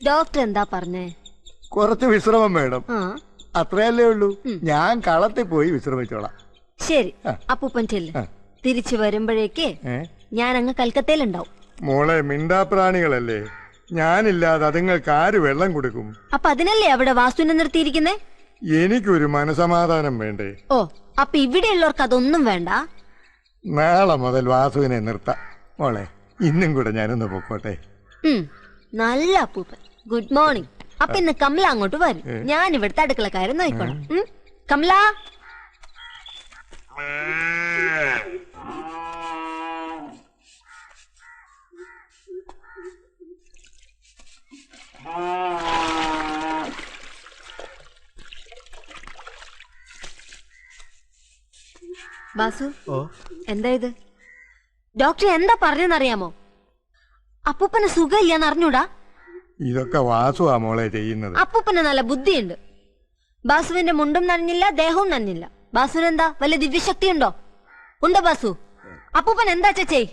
Doctor എന്താ പറഞ്ഞേ? കുറച്ച് വിശ്രമം വേണം, അത്രയല്ലേ ഉള്ളൂ. ഞാൻ കളത്തിൽ പോയി വിശ്രമിച്ചോളാം. ശരി, അപ്പൂപ്പൻ ചെല്ല്. തിരിച്ചു വരുമ്പോഴേക്ക് ഞാൻ അങ്ങ് കൽക്കത്തയിലുണ്ടാവും. മോളെ, മിണ്ടാപ്രാണികളല്ലേ, ഞാനില്ലാതെ അതുങ്ങൾക്ക് ആര് വെള്ളം കൊടുക്കും? അപ്പൊ അതിനല്ലേ അവിടെ വാസുവിനെ നിർത്തിയിരിക്കുന്നേ? എനിക്കൊരു മനസമാധാനം വേണ്ടേ? ഓ, അപ്പൊ ഇവിടെയുള്ളവർക്ക് അതൊന്നും വേണ്ട. നാളെ മുതൽ വാസുവിനെ നിർത്താം. മോളെ, ഇന്നും കൂടെ ഞാനൊന്ന് പൊക്കോട്ടെ. നല്ല അപ്പൂപ്പൻ. Good morning. അപ്പൊ ഇന്ന് കമല അങ്ങോട്ട് വരും, ഞാൻ ഇവിടുത്തെ അടുക്കളക്കാരൻ നോക്കണം. കമല, ബാസു, എന്താ ഇത്? ഡോക്ടർ എന്താ പറഞ്ഞെന്നറിയാമോ? അപ്പൂപ്പന് സുഖമില്ലാന്ന് അറിഞ്ഞൂടാ. ഇതൊക്കെ വാസുവാ മോളെ ചെയ്യുന്നത്. അപ്പൂപ്പന് നല്ല ബുദ്ധിയുണ്ട്. ബാസുവിന്റെ മുണ്ടും നനഞ്ഞില്ല, ദേഹവും നനഞ്ഞില്ല. ബാസുവിന് എന്താ വല്ല ദിവ്യശക്തി ഉണ്ടോ? ഉണ്ടോ ബാസു? അപ്പൂപ്പൻ എന്താ ചെയ്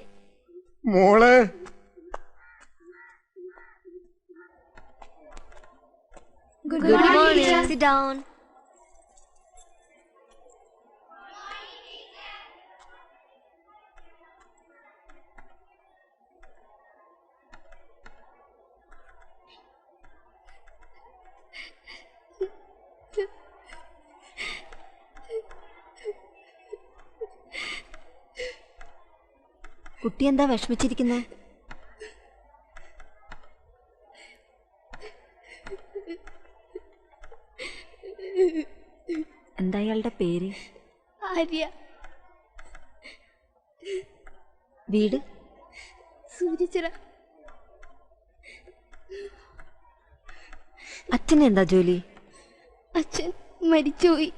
മോളെ. Good morning. Sit down. കുട്ടി എന്താ വിഷമിച്ചിരിക്കുന്നേ? എന്താ അയാളുടെ പേര്? ആര്യ. വീട്? സൂര്യച്ചിറ. അച്ഛന് എന്താ ജോലി? അച്ഛൻ മരിച്ചുപോയി.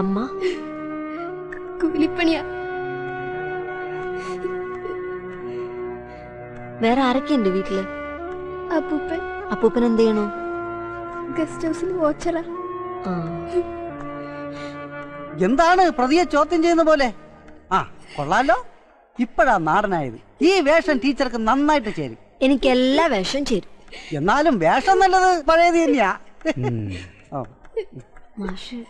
അമ്മ? കൂലിപ്പണിയാ. വേറെ ആരൊക്കെയുണ്ട് വീട്ടില്? അപ്പൂപ്പൻ. അപ്പൂപ്പൻ എന്ത് ചെയ്യണു? ഗസ്റ്റ് ഹൗസിൽ വാച്ചറാ. എന്താണ് പ്രതിയെ ചോദ്യം ചെയ്യുന്ന പോലെ? ആ, കൊള്ളാലോ, ഇപ്പഴാ നാടനായത്. ഈ വേഷം ടീച്ചർക്ക് നന്നായിട്ട് ചേരും. എനിക്ക് എല്ലാ വേഷവും ചേരും. എന്നാലും വേഷം നല്ലത് പഴയത് തന്നെയാ. മാഷ്,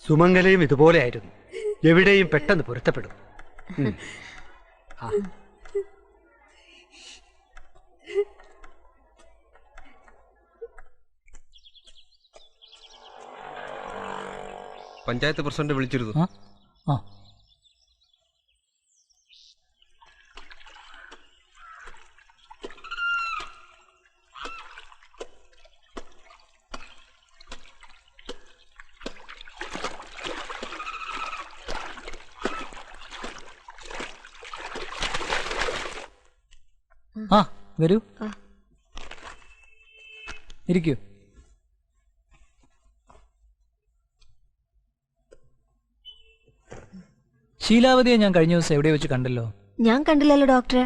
സുമംഗലയും ഇതുപോലെയായിരുന്നു, എവിടെയും പെട്ടെന്ന് പൊരുത്തപ്പെടും. പഞ്ചായത്ത് പ്രസിഡന്റ് വിളിച്ചിരുന്നു. വരൂ, ഇരിക്കൂ. ശീലാവതിയെ ഞാൻ കഴിഞ്ഞ ദിവസം എവിടെ വെച്ച് കണ്ടല്ലോ? ഞാൻ കണ്ടില്ലല്ലോ ഡോക്ടറെ.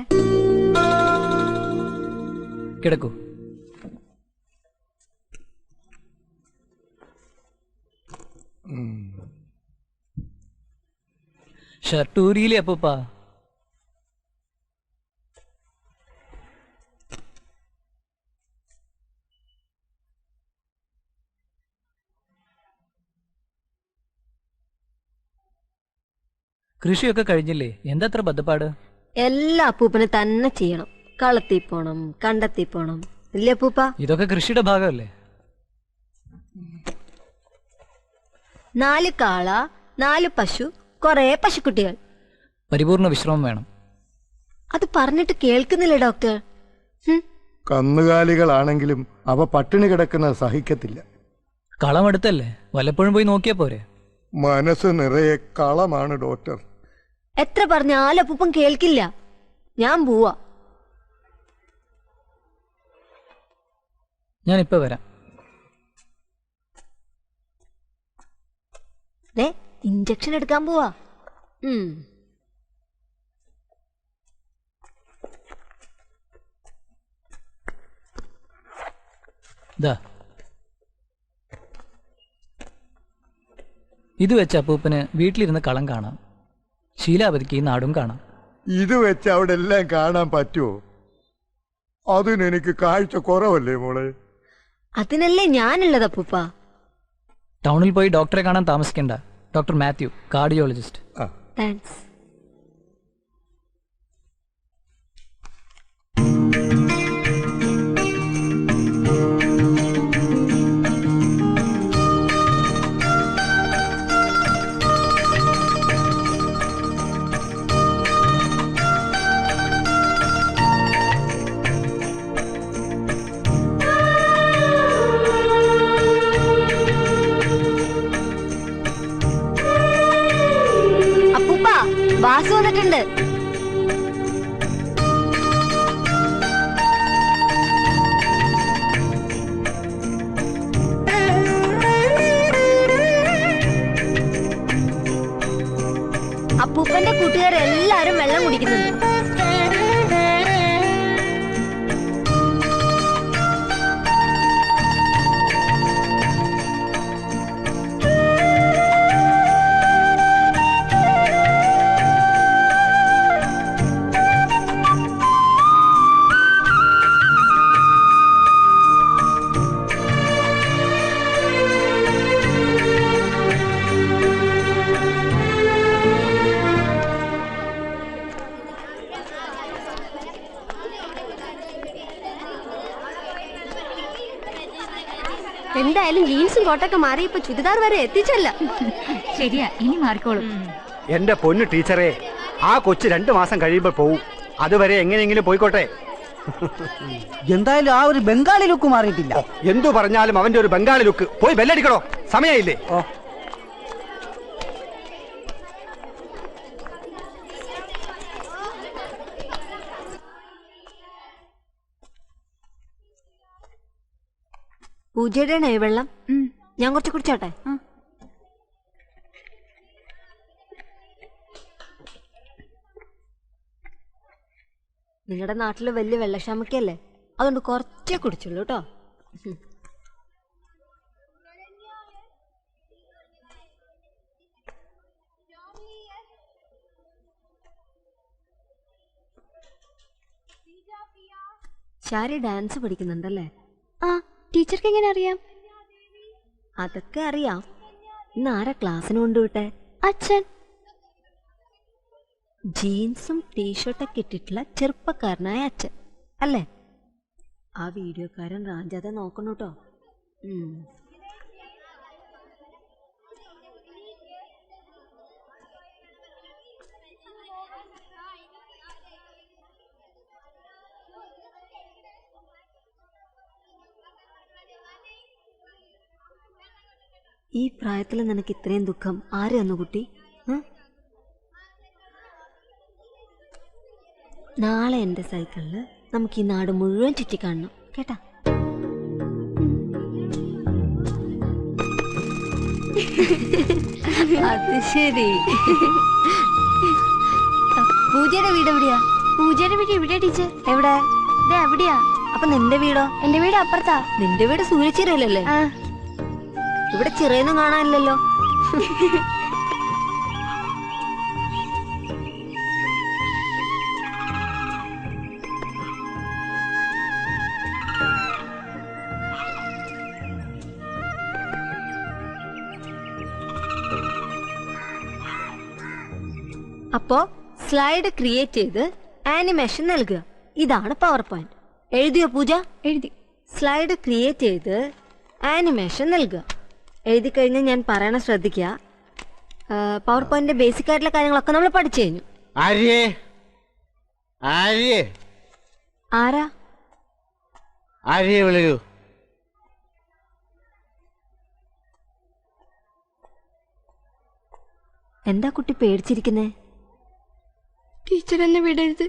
കിടക്കൂ. ഷർട്ടൂരിയിലെ അപ്പൂപ്പ. കൃഷിയൊക്കെ കഴിഞ്ഞില്ലേ? എന്തത്ര ബദ്ധപ്പാട്? എല്ലാ അപ്പൂപ്പനെ തന്നെ ചെയ്യണം. കളത്തി പോണം, കണ്ടെത്തി പോണം, ഇല്ലേ അപ്പൂപ്പ? ഇതൊക്കെ കൃഷിയുടെ ഭാഗമല്ലേ? 4 കാള, 4 പശു, കുറെ പശുക്കുട്ടികൾ. പരിപൂർണ വിശ്രമം വേണം. അത് പറഞ്ഞിട്ട് കേൾക്കുന്നില്ല ഡോക്ടർ. കന്നുകാലികളാണെങ്കിലും അവ പട്ടിണി കിടക്കുന്നത് സഹിക്കത്തില്ല. കളമെടുത്തല്ലേ, വല്ലപ്പോഴും പോയി നോക്കിയാ പോരെ? മനസ്സ് നിറയെ കളമാണ് ഡോക്ടർ. എത്ര പറഞ്ഞാലും അപ്പൂപ്പൻ കേൾക്കില്ല. ഞാൻ പോവാ. ഞാനിപ്പോ വരാം. ഇഞ്ചക്ഷൻ എടുക്കാൻ പോവാ. ഇത് വെച്ച് അപ്പൂപ്പന് വീട്ടിലിരുന്ന് കളം കാണാം, ശീലാവതിക്ക് ഈ നാടും കാണാം. ഇത് വെച്ച് അവിടെ എല്ലാം കാണാൻ പറ്റുമോ? അതിനെനിക്ക് കാഴ്ച കുറവല്ലേ മോളെ? അതിനല്ലേ ഞാനുള്ളത് അപ്പൂപ്പ. ടൗണിൽ പോയി ഡോക്ടറെ കാണാൻ താമസിക്കേണ്ട. Doctor Mathew, cardiologist. താങ്ക്സ്. അപ്പൂപ്പ, ബാസ് വന്നിട്ടുണ്ട്. അപ്പൂപ്പന്റെ കൂട്ടുകാരെല്ലാരും വെള്ളം കുടിക്കുന്നുണ്ട്. എന്തായാലും ജീൻസും കോട്ടൊക്കെ മാറി ഇപ്പൊ ചുരിദാർ വരെ എത്തിച്ചല്ല. ശരിയാ, ഇനി മാറിക്കോളും. എന്റെ പൊന്നു ടീച്ചറെ, ആ കൊച്ചു 2 മാസം കഴിയുമ്പോൾ പോവും. അതുവരെ എങ്ങനെയെങ്കിലും പോയിക്കോട്ടെ. എന്തായാലും ആ ഒരു ബംഗാളി ലുക്ക് മാറിയിട്ടില്ല. എന്തു പറഞ്ഞാലും അവന്റെ ഒരു ബംഗാളി ലുക്ക്. പോയി ബെല്ലടിക്കണോ? സമയമില്ലേ? പൂജയുടെ വെള്ളം ഞാൻ കുറച്ച് കുടിച്ചോട്ടെ? നിങ്ങളുടെ നാട്ടില് വലിയ വെള്ളക്ഷാമക്കല്ലേ, അതുകൊണ്ട് കുറച്ചേ കുടിച്ചുള്ളൂ കേട്ടോ. ശാരി ഡാൻസ് പഠിക്കുന്നുണ്ടല്ലേ? ആ, ടീച്ചർക്ക് എങ്ങനെ അറിയാം? അതൊക്കെ അറിയാം. ഇന്ന് ആരാ ക്ലാസ്സിന് കൊണ്ടുവിട്ടെ? അച്ഛൻ. ജീൻസും ടീഷർട്ടൊക്കെ ഇട്ടിട്ടുള്ള ചെറുപ്പക്കാരനായ അച്ഛൻ അല്ലേ? ആ വീഡിയോക്കാരൻ റാഞ്ചാതെ നോക്കണം കേട്ടോ. ഈ പ്രായത്തിൽ നിനക്ക് ഇത്രയും ദുഃഖം ആര് തന്നു കുട്ടി? നാളെ എൻ്റെ സൈക്കിളിൽ നമുക്ക് ഈ നാട് മുഴുവൻ ചുറ്റിക്കാണണം കേട്ടാ. അത് ശരി. പൂജയുടെ വീട് എവിടെയാ? പൂജയുടെ വീട് ഇവിടെ ടീച്ചർ. എവിടെ? ദേ അവിടെയാ. അപ്പൊ നിന്റെ വീടോ? എന്റെ വീട് അപ്പുറത്താ. നിന്റെ വീട് സൂര്യച്ചിറയിലല്ലേ? ആ, ഇവിടെ ചിറയൊന്നും കാണാനില്ലല്ലോ. അപ്പോ സ്ലൈഡ് ക്രിയേറ്റ് ചെയ്ത് ആനിമേഷൻ നൽകുക. ഇതാണ് പവർ പോയിന്റ്. എഴുതിയോ പൂജ? എഴുതി. സ്ലൈഡ് ക്രിയേറ്റ് ചെയ്ത് ആനിമേഷൻ നൽകുക. എഴുതി കഴിഞ്ഞ് ഞാൻ പറയണ ശ്രദ്ധിക്കുക. പവർ പോയിന്റിന്റെ ബേസിക് ആയിട്ടുള്ള കാര്യങ്ങളൊക്കെ നമ്മൾ പഠിച്ചു കഴിഞ്ഞു. ആരാ? വിളിക്കൂ. എന്താ കുട്ടി പേടിച്ചിരിക്കുന്നേ? ടീച്ചർ എന്നെ വിടരുത്.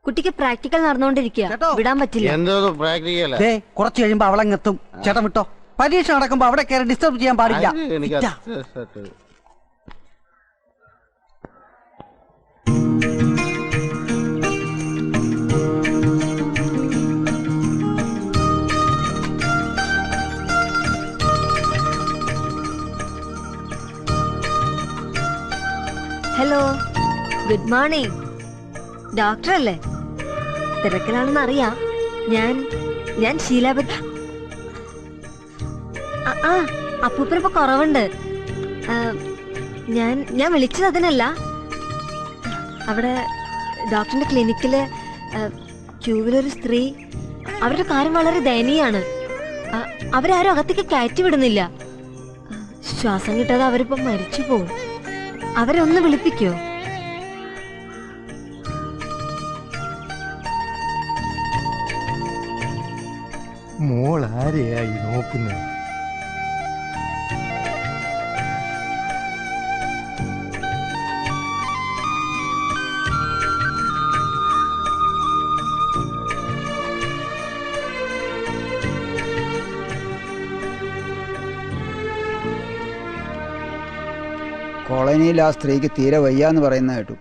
കുട്ടിക്ക് പ്രാക്ടിക്കൽ നടന്നുകൊണ്ടിരിക്കുക, കേട്ടോ? വിടാൻ പറ്റില്ല. എന്തോ പ്രാക്ടിക്കല. ദേ കുറച്ച് കഴിയുമ്പോ അവളങ്ങെത്തും. ചേട്ടൻ വിട്ടോ. പരീക്ഷ നടക്കുമ്പോ അവിടെ കയറി ഡിസ്റ്റർബ് ചെയ്യാൻ പാടില്ല. എനിക്ക് ഇറ്റാ. Good morning. ഡോക്ടറല്ലേ? തിരക്കിലാണെന്ന് അറിയാം. ഞാൻ ശീലാബദ്ധ. ആ അപ്പൂപ്പനിപ്പോ കുറവുണ്ട്. ഞാൻ വിളിച്ചത് അതിനല്ല. അവിടെ ഡോക്ടറിന്റെ ക്ലിനിക്കില് ക്യൂവിലൊരു സ്ത്രീ, അവരുടെ കാര്യം വളരെ ദയനീയാണ്. അവരാരും അകത്തേക്ക് കയറ്റി വിടുന്നില്ല. ശ്വാസം കിട്ടാതെ അവരിപ്പോ മരിച്ചു പോവും. അവരൊന്ന് വിളിപ്പിക്കോ? മോൾ ആരെയായി നോക്കുന്നത്? കോളനിയിൽ ആ സ്ത്രീക്ക് തീരെ വയ്യാന്ന് പറയുന്ന കേട്ടു.